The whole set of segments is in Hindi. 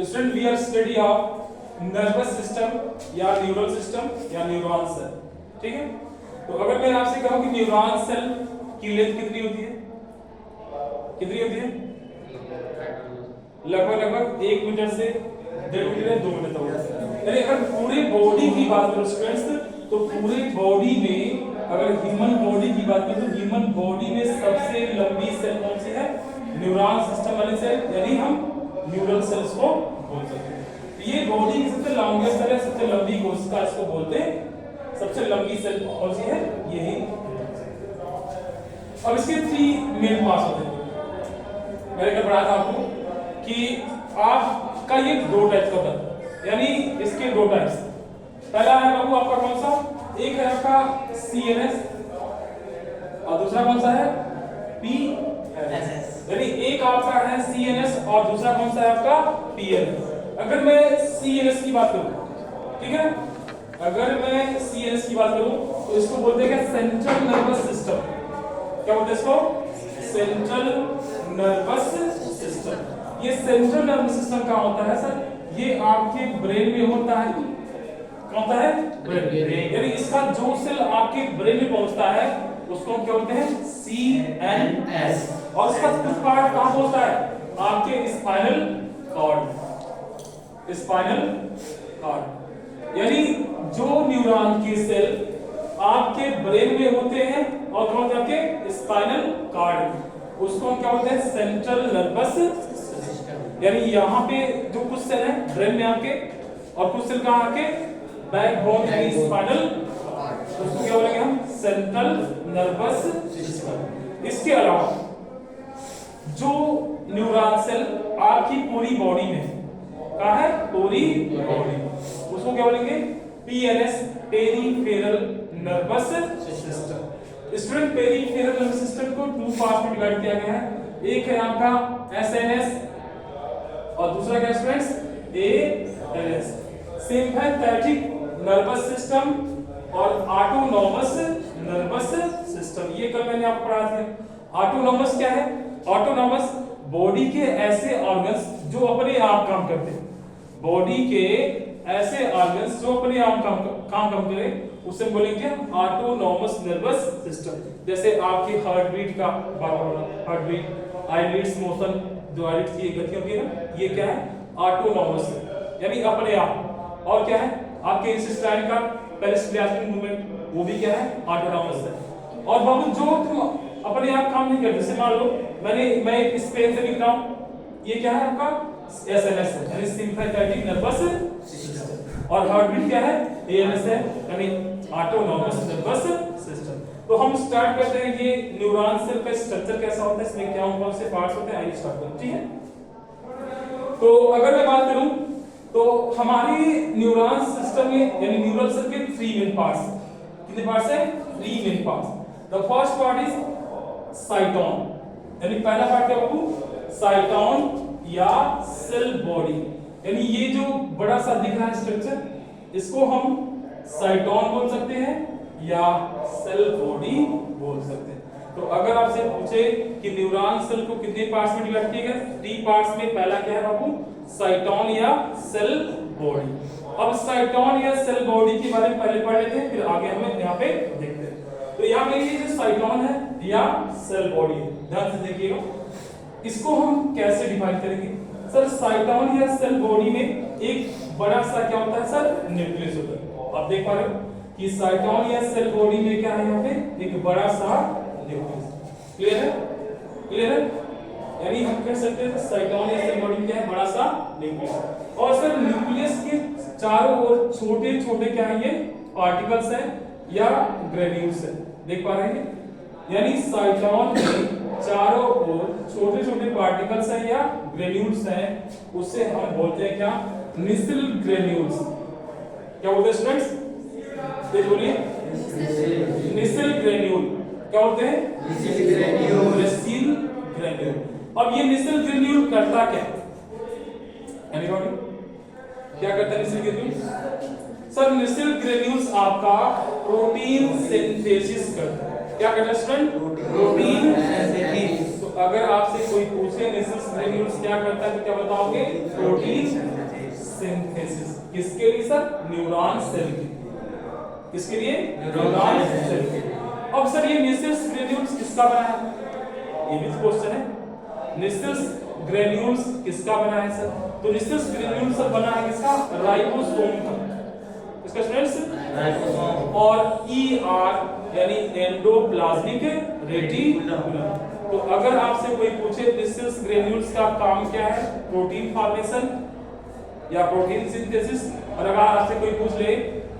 Student we are study of nervous system या न्यूरल सिस्टम या न्यूरॉन सेल, ठीक है। तो अगर मैं आपसे कहूं कि न्यूरॉन सेल की लेंथ कितनी होती है, कितनी होती है? लगभग 1 मीटर से 1.5 मीटर 2 मीटर तक होती है। यानी अगर पूरे बॉडी की बात करो स्टूडेंट्स, तो पूरे बॉडी में अगर ह्यूमन बॉडी की बात करें तो ह्यूमन बॉडी में सबसे लंबी सेल कौन सी है? न्यूरॉन सिस्टम वाली सेल, यानी हम न्यूरल सेल्स को बोल सकते हैं। तो ये बॉडी की सबसे लॉन्गेस्ट सेल है, सबसे लंबी कोशिका इसको बोलते हैं। सबसे लंबी सेल कौन सी है? यही। अब इसके 3 मेन पार्ट्स होते हैं। मैंने कल पढ़ा था आपको कि आपका ये 2 टाइप्स का होता है, यानी इसके 2 टाइप्स। पहला है बाबू आपका कौन सा? एक है आपका CNS और दूसरा कौन सा है? PNS। यानी एक आपका है CNS और दूसरा कौन सा है आपका? PNS। अगर मैं CNS की बात करूं, ठीक है, अगर मैं CNS की बात करूं तो इसको बोलते हैं क्या? Central nervous system. क्या बोलते हैं इसको? Central nervous system. ये सेंट्रल नर्वस सिस्टम कहां होता है सर? ये आपके ब्रेन में होता है। कौन होता है? ब्रेन। यानी इसका जो सेल आपके ब्रेन में पहुंचता है उसको क्या बोलते हैं? CNS। और इसका कुछ पार्ट कहां पहुंचता है? आपके स्पाइनल कॉर्ड। स्पाइनल कॉर्ड यानी जो न्यूरॉन के सेल आपके ब्रेन में होते हैं और कहां होते हैं? आपके स्पाइनल कॉर्ड, उसको क्या बोलते हैं? Central nervous system. यानी यहाँ पे जो कुछ सेल है ब्रेन में आपके और कुछ सेल कहां आपके बैकबोन यानी स्पाइनल, उसको क्या बोलेंगे हम? Central nervous system. इसके अलावा जो न्यूरॉन सेल आपकी पूरी बॉडी में कहां है? पूरी बॉडी, उसको क्या बोलेंगे? PNS, peripheral nervous system. Student peripheral nervous system को 2 पार्ट में डिवाइड किया गया है। एक है आपका SNS और दूसरा क्या students? ANS। Sympathetic nervous system और ऑटोनॉमस नर्वस सिस्टम। ये कल मैंने आपको पढ़ा था। ऑटोनॉमस क्या है? ऑटोनॉमस बॉडी के ऐसे ऑर्गन्स जो अपने आप काम करते हैं। बॉडी के ऐसे ऑर्गन्स जो अपने आप काम करें उसे बोलेंगे ऑटोनॉमस नर्वस सिस्टम। जैसे आपकी हार्ट बीट का हार्ट बीट, आईलिड्स मोशन, जो आईलिड्स की गति होती है ना, ये क्या है? ऑटोनॉमस, यानी अपने आप। और क्या है? आपके इंटेस्टाइन का पेरिस्टाल्टिक मूवमेंट, वो भी क्या है? ऑटोनॉमस है। और बाबू जो तुम अपने आप काम नहीं करते, जैसे मान लो मैं इस पेन से लिख रहा हूं, ये क्या है आपका? SNS है, यानी सिंपैथेटिक नर्वस सिस्टम। और हार्ट बीट क्या है? ANS है, यानी ऑटोनॉमस नर्वस सिस्टम। तो हम स्टार्ट करते हैं ये न्यूरॉन सेल का स्ट्रक्चर कैसा होता है, इसमें क्या कौन से पार्ट्स होते हैं, आइए स्टार्ट करते हैं, ठीक है। तो अगर मैं बात करूं तो हमारी न्यूरॉन सिस्टम में यानी न्यूरल सेल के 3 मेन पार्ट्स। कितने पार्ट्स हैं? 3 main parts. The first part is साइटोन, यानी पहला पार्ट क्या बाबू? साइटोन या सेल बॉडी। यानी ये जो बड़ा सा दिख रहा है स्ट्रक्चर, इसको हम साइटोन बोल सकते हैं या सेल बॉडी बोल सकते हैं। तो अगर आपसे पूछे कि न्यूरॉन सेल को कितने पार्ट्स में डिवाइड किया गया? 3 पार्ट्स में। पहला क्या है बाबू? साइटोन या सेल बॉडी। अब साइटोन या सेल बॉडी के बारे में पहले पढ़ लेते हैं, फिर आगे हम यहाँ पे देखते हैं। तो यहाँ पे ये जो साइटोन है या सेल बॉडी है, ध्यान से देखिएगा, इसको हम कैसे डिफाइन करेंगे? सर साइटोन या सेल बॉडी में एक बड़ा सा क्या होता है सर? न्यूक्लियस होता है। आप देख पा रहे हो कि साइटोन या सेल बॉडी में क्या है? यहाँ पे एक बड़ा सा न्यूक्लियस। क्लियर है? क्लियर है? यानी हम कह सकते हैं साइटोन या सेल बॉडी क्या है? बड़ा सा न्यूक्लियस। और सर न्यूक्लियस के चारों ओर छोटे छोटे क्या है? ये पार्टिकल्स हैं या ग्रेन्यूल्स हैं, देख पा रहे हैं? यानी साइटोन के चारों ओर छोटे छोटे पार्टिकल्स हैं या ग्रेन्यूल्स हैं, उससे हम बोलते हैं क्या? निसिल ग्रेन्यूल्स। क्या बोलते हैं स्टूडेंट्स? ये बोलिए, निसिल ग्रेन्यूल। क्या बोलते हैं? निसिल ग्रेन्यूल। निसिल ग्रेन्यूल। अब ये निसिल ग्रेन्यूल करता क्या? एनीबॉडी? क्या करता है निसिल ग्रेन्यूल? सर निसिल ग्रेन्यूल्स आपका प्रोटीन सिंथेसिस करता है। क्या करता है स्टूडेंट? Protein synthesis. तो अगर आपसे कोई पूछे निसेस ग्रेन्यूल्स क्या करता है तो क्या बताओगे? Protein synthesis. किसके लिए सर? न्यूरॉन सेल के। किसके लिए? न्यूरॉन सेल के। अब सर ये निसेस ग्रेन्यूल्स किसका बना है? ये भी क्वेश्चन है। निसेस ग्रेन्यूल्स किसका बना है सर? तो निसेस ग्रेन्यूल्स सर बना है किसका? राइबोसोम का। इसका स्टूडेंट्स राइबोसोम और ER यानी एंडोप्लाज्मिक रेटिकुलम। तो अगर आपसे कोई पूछे निसेस ग्रेन्यूल्स का काम क्या है? प्रोटीन फॉर्मेशन या प्रोटीन सिंथेसिस। और अगर आपसे कोई पूछ ले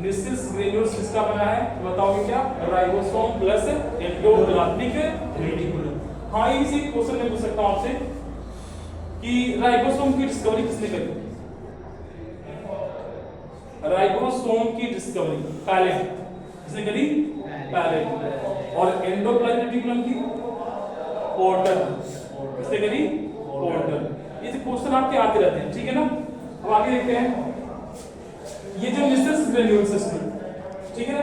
निसेस ग्रेन्यूल्स किसका बना है तो बताओगे क्या? Ribosome plus endoplasmic reticulum. हाँ इसी क्वेश्चन में पूछ सकता हूं आपसे कि राइबोसोम की डिस्कवरी किसने करी? राइबोसोम की डिस्कवरी पैलेट किसने करी? पैलेट। और एंडोप्लाज्मिक रेटिकुलम की पोर्टर किसने करी? पोर्टर। ये क्वेश्चन आपके आते रहते हैं, ठीक है ना। अब आगे देखते हैं ये जो निसेस ग्रेन्यूल्स सिस्टम, ठीक है।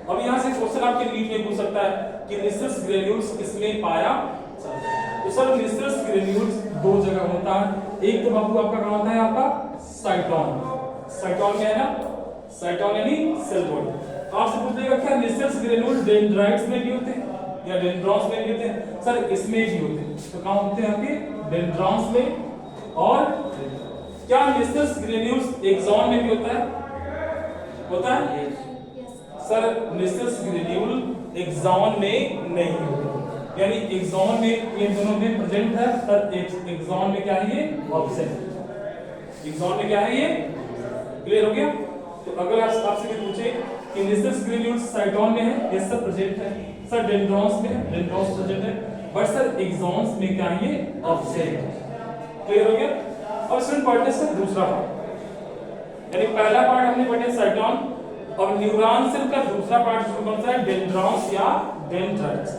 अब यहां से क्वेश्चन आपके नीट में पूछ सकता है कि निसेस ग्रेन्यूल्स किसने पाया? तो सर निसेस ग्रेन्यूल्स दो जगह होता है। एक तो बाबू आपका कहां होता है? आपका साइटोन। साइटोन में है ना, साइटोन यानी सेल बॉडी। आपसे पूछ लेगा क्या निसेस ग्रेन्यूल डेंड्राइट्स में भी होते हैं या डेंड्रॉन्स में भी होते हैं? सर इसमें भी होते हैं। तो कहां होते हैं आपके? डेंड्रॉन्स में। और क्या निसेस ग्रेन्यूल्स एक्सॉन में भी होता है? होता है सर निसेस ग्रेन्यूल एक्सॉन में नहीं होता, यानी एक्सॉन में इन दोनों में प्रेजेंट है सर, एक्सॉन में क्या है? ये ऑब्सेंट। एक्सॉन में क्या है? ये क्लियर हो गया। तो अगर आपसे कोई पूछे कि निसेस ग्रेन्यूल्स साइटोन में है, ये सब प्रेजेंट है सर, डेंड्रॉन्स में है, डेंड्रॉन्स प्रेजेंट है, बट सर एक्सॉन्स में क्या है? ये ऑब्सेंट। क्लियर हो गया। अब स्टूडेंट पढ़ते हैं सर दूसरा पार्ट, यानी पहला पार्ट हमने पढ़ा साइटोन। अब न्यूरॉन सेल का दूसरा पार्ट कौन सा है? डेंड्रॉन्स या डेंड्राइट्स।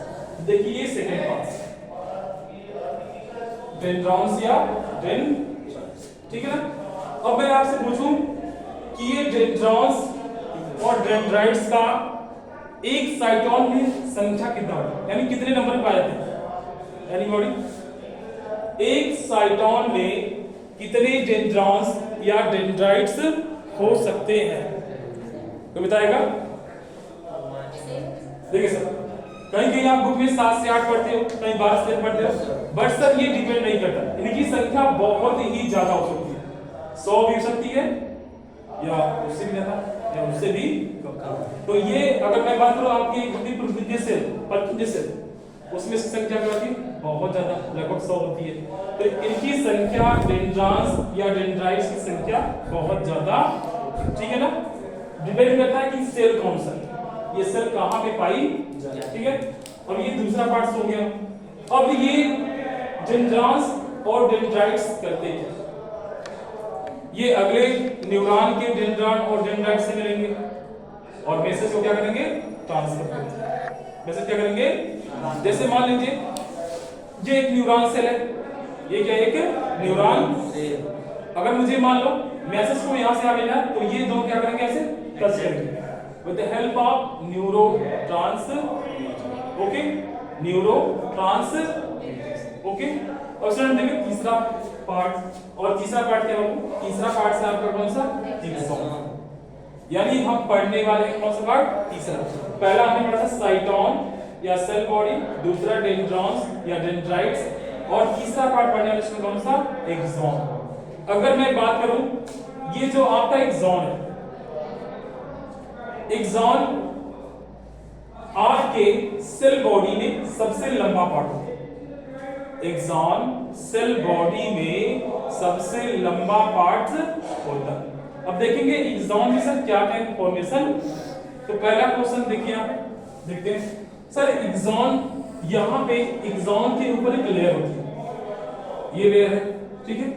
देखिए ये सेकंड पार्ट, डेंड्रॉन्स या डेंड्राइट्स, ठीक है ना। अब मैं आपसे पूछूं कि ये डेंड्रॉन्स और डेंड्राइट्स का एक साइटोन में संख्या कितना है, यानी कितने नंबर पाए थे? एनीबॉडी? एक साइटोन में कितने डेंड्रॉन्स या डेंड्राइट्स हो सकते हैं? तो बताएगा। देखिए सर कहीं कहीं आप बुक में 7 से 8 पढ़ते हो, कहीं 12 से 13 पढ़ते हो, बट सर ये डिपेंड नहीं करता। इनकी संख्या बहुत ही ज्यादा हो सकती है, 100 भी हो सकती है या उससे भी ज्यादा या उससे भी कम। तो ये अगर मैं बात करूं आपकी बुद्धि से परखिंज से, उसमें इसकी संख्या क्या होती है? बहुत ज्यादा, लगभग 100 होती है। तो इनकी संख्या डेंड्रॉन्स या डेंड्राइट्स की संख्या बहुत ज्यादा, ठीक है ना। डिपेंड करता है कि सेल कौन सा है, ये सेल कहां पे पाई जाए, ठीक है। अब ये दूसरा पार्ट हो गया। अब ये डेंड्रॉन्स और डेंड्राइट्स करते हैं, ये अगले न्यूरॉन के डेंड्रॉन और डेंड्राइट से मिलेंगे और मैसेज को क्या करेंगे? ट्रांसफर करेंगे। मैसेज क्या करेंगे? जैसे मान लीजिए ये एक न्यूरॉन सेल है, ये क्या है? एक न्यूरॉन सेल। अगर मुझे मान लो मैसेज को यहां से आगे ना, तो ये दो क्या करेंगे? ऐसे टच करेंगे with the help of neurotransmitter, okay, neurotransmitter, okay. और स्टूडेंट देखिए तीसरा पार्ट, और तीसरा पार्ट क्या होगा? तीसरा पार्ट से आपका कौन सा? एक्सॉन। यानी हम पढ़ने वाले हैं कौन सा पार्ट? तीसरा। पहला हमने पढ़ा था साइटोन या सेल बॉडी, दूसरा डेंड्रॉन्स या डेंड्राइट्स, और तीसरा पार्ट पढ़ने वाले इसमें कौन सा? एक्सॉन। अगर मैं बात करूं ये जो आपका एक्सॉन है, एक्सॉन आपके सेल बॉडी में सबसे लंबा पार्ट होता है। एक्सॉन सेल बॉडी में सबसे लंबा पार्ट होता है। अब देखेंगे एक्सॉन में सर क्या क्या इंफॉर्मेशन। तो पहला क्वेश्चन देखिए, आप देखते हैं सर एक्सॉन, यहां पे एक्सॉन के ऊपर एक लेयर होती है, ये लेयर है, ठीक है।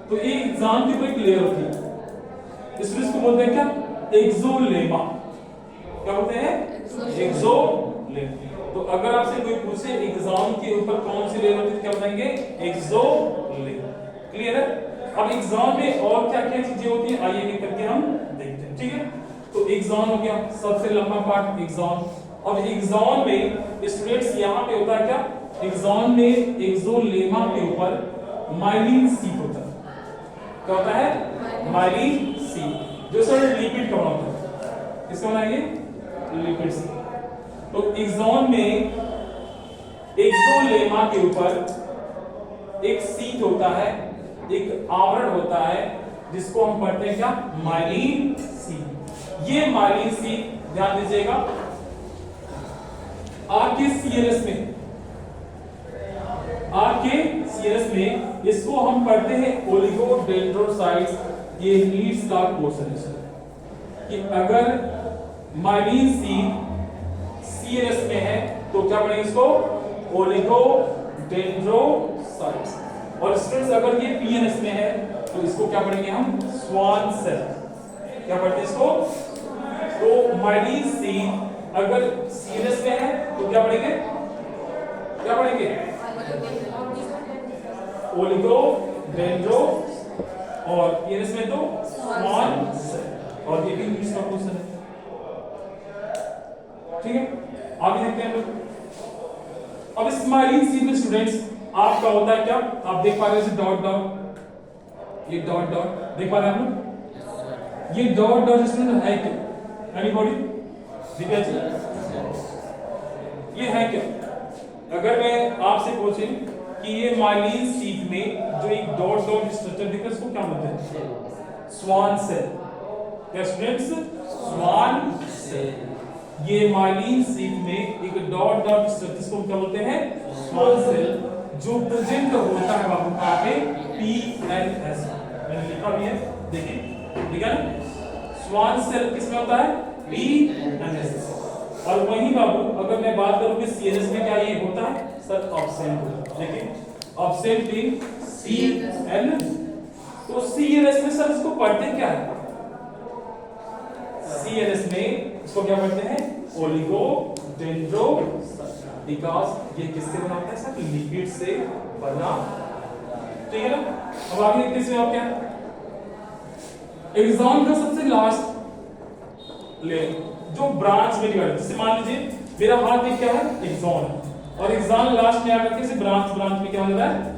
तो ये एक्सॉन के ऊपर एक लेयर होती है, इसको बोलते हैं क्या? एक्सोलेमा। क्या बोलते हैं? एक्सोलेमा। तो अगर आपसे कोई पूछे एक्सॉन के ऊपर कौन सी लेयर होती है, क्या बताएंगे? एक्सोलेमा। क्लियर है। अब एक्सॉन में और क्या क्या चीजें होती हैं, आइए एक करके हम देखते हैं, ठीक है। तो एक्सॉन हो गया सबसे लंबा पार्ट, एक्सॉन। अब एक्सॉन में स्टूडेंट्स यहां पे होता है क्या? एक्सॉन में एक्सोलेमा के ऊपर माइलिन शीट होता है। क्या होता है? माइलिन शीट, जो सर लिपिड का बना होता है। किसका बना है ये? Lipid sheet. तो एक्सॉन में एक्सोलेमा के ऊपर एक शीट होता है, एक आवरण होता है, जिसको हम पढ़ते हैं क्या? Myelin sheath. ये माइलिन शीट ध्यान दीजिएगा, आपके सीएनएस में इसको हम पढ़ते हैं ओलिगोडेंड्रोसाइट्स। ये लीड्स का पोर्शन है कि अगर माइलिन शीट सीएनएस में है तो क्या पढ़ेंगे इसको? ओलिगोडेंड्रोसाइट्स। और स्टूडेंट्स अगर ये पीएनएस में है तो इसको क्या पढ़ेंगे हम? Schwann cell. क्या पढ़ते हैं इसको? तो माइलिन शीट अगर सीएनएस में है तो क्या पढ़ेंगे? क्या पढ़ेंगे? ओलिगोडेंड्रो, और पीएनएस में तो स्वान सेल। और ये भी इंग्लिश का क्वेश्चन है। ठीक है, आगे देखते हैं लोग। अब इस माइलिन शीट में स्टूडेंट्स आपका होता है क्या? आप देख पा रहे हैं डॉट डॉट, ये डॉट डॉट देख पा रहे हैं आप लोग? ये डॉट डॉट स्टूडेंट है क्या? एनीबॉडी दिखा जी? ये है क्या? अगर मैं आपसे पूछूं कि ये माइलिन शीट में जो एक डॉट डॉट स्ट्रक्चर दिखा है, इसको क्या बोलते हैं? Schwann cell. क्या स्टूडेंट्स? Schwann cell. ये माइलिन शीट में एक डॉट डॉट स्ट्रक्चर को क्या बोलते हैं? स्वान सेल, जो प्रेजेंट होता है बाबू कहां पे? पीएनएस। मैंने लिखा भी है, देखिए ठीक है ना? स्वान सेल किसमें होता है? पीएनएस। और वही बाबू अगर मैं बात करूं कि सीएनएस में क्या ये होता है? Sir absent. देखिए ऑब्सेंट इन सीएन। तो सीएनएस में सर इसको पढ़ते क्या है? सीएनएस में इसको क्या पढ़ते हैं? ओलिगोडेंड्रोसाइट। बिकॉज़ ये किससे बना होता है सर? लिपिड से बना। ठीक है ना? अब आगे देखते हैं आप क्या? एक्सॉन का सबसे लास्ट ले जो ब्रांच में डिवाइड, जैसे मान लीजिए मेरा हाथ एक क्या है? एक्सॉन है, और एक्सॉन लास्ट में आकर के से ब्रांच में क्या हो जाता है?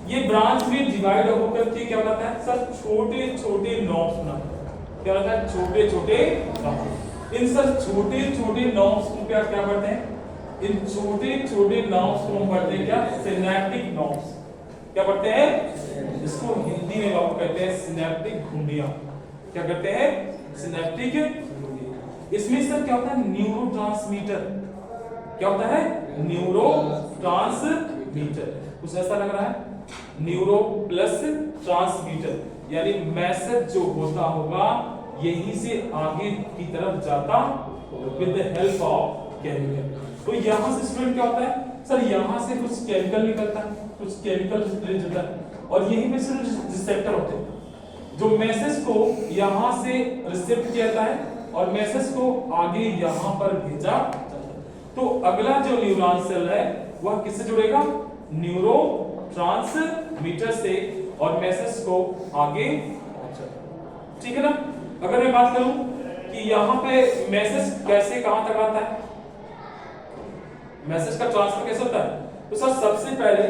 ये ब्रांच में डिवाइड होकर के क्या होता है सर? छोटे छोटे नॉब्स बनाते हैं। क्या होता है? छोटे छोटे नॉब्स। इन सर छोटे छोटे नॉब्स को क्या करते हैं? इन छोटे छोटे नॉब्स को हम पढ़ते हैं क्या? Synaptic knobs. क्या पढ़ते हैं? इसको हिंदी में बाबू कहते हैं सिनेप्टिक घुंडियां। क्या कहते हैं? सिनेप्टिक घुंडियां। इसमें सर क्या होता है? न्यूरोट्रांसमीटर। क्या होता है? न्यूरोट्रांसमीटर। कुछ ऐसा लग रहा है? न्यूरो प्लस ट्रांसमीटर, यानी मैसेज जो होता होगा यहीं से आगे की तरफ जाता with the help of chemical. तो यहां से स्टूडेंट क्या होता है सर? यहां से कुछ केमिकल निकलता है, कुछ केमिकल रिलीज होता है, और यहीं पे सर रिसेप्टर होते हैं जो मैसेज को यहां से रिसीव किया जाता है और मैसेज को आगे यहां पर भेजा जाता है। तो अगला जो न्यूरॉन सेल है वह किससे जुड़ेगा? न्यूरोट्रांसमीटर से, और मैसेज को आगे पहुंचाएगा। ठीक है ना? अगर मैं बात करूं कि यहां पे मैसेज कैसे कहां तक आता है, मैसेज का ट्रांसफर कैसे होता है, तो सर सबसे पहले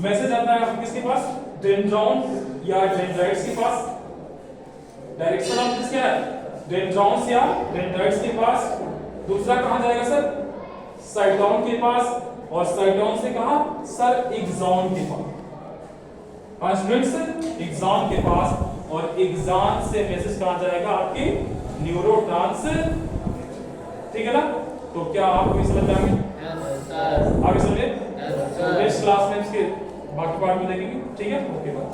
मैसेज आता है किसके पास? डेंड्रॉन या डेंड्राइट्स के पास। डायरेक्शन ऑफ किसके है? डेंड्रॉन्स या डेंड्राइट्स के पास। दूसरा कहां जाएगा सर? साइटोन के पास, और साइटोन से कहां सर? एक्सॉन के पास। स्टूडेंट्स एक्सॉन के पास, और एक्सॉन से मैसेज कहां जाएगा? आपके न्यूरोट्रांसमीटर। ठीक है ना? तो क्या आपको ये समझ आ गया? आगे समझे? नेक्स्ट क्लास में इसके बाकी पार्ट में देखेंगे। ठीक है, ओके बाय।